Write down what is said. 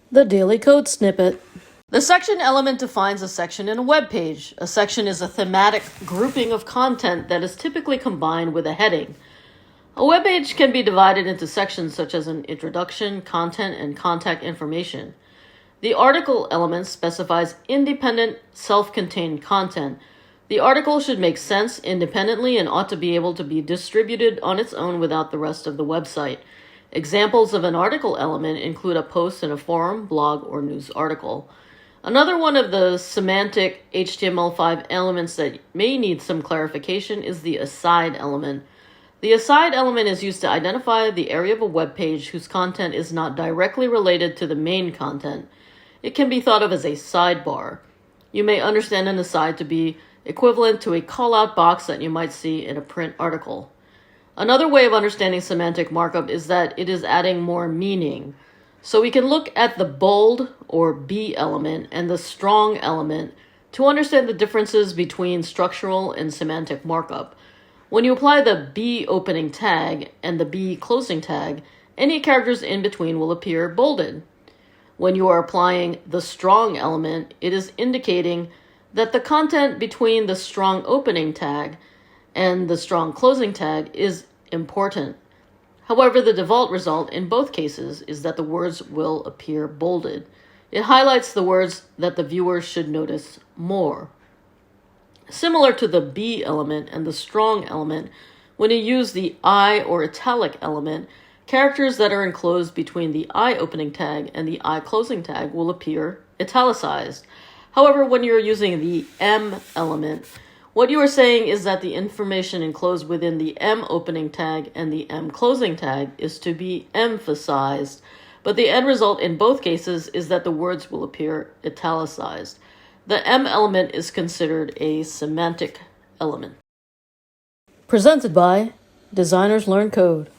The Daily Code Snippet. The section element defines a section in a web page. A section is a thematic grouping of content that is typically combined with a heading. A web page can be divided into sections such as an introduction, content, and contact information. The article element specifies independent, self-contained content. The article should make sense independently and ought to be able to be distributed on its own without the rest of the website. Examples of an article element include a post in a forum, blog, or news article. Another one of the semantic HTML5 elements that may need some clarification is the aside element. The aside element is used to identify the area of a web page whose content is not directly related to the main content. It can be thought of as a sidebar. You may understand an aside to be equivalent to a call-out box that you might see in a print article. Another way of understanding semantic markup is that it is adding more meaning. So we can look at the bold or B element and the strong element to understand the differences between structural and semantic markup. When you apply the B opening tag and the B closing tag, any characters in between will appear bolded. When you are applying the strong element, it is indicating that the content between the strong opening tag and the strong closing tag is important. However, the default result in both cases is that the words will appear bolded. It highlights the words that the viewer should notice more. Similar to the B element and the strong element, when you use the I or italic element, characters that are enclosed between the I opening tag and the I closing tag will appear italicized. However, when you're using the M element, what you are saying is that the information enclosed within the M opening tag and the M closing tag is to be emphasized, but the end result in both cases is that the words will appear italicized. The M element is considered a semantic element. Presented by Designers Learn Code.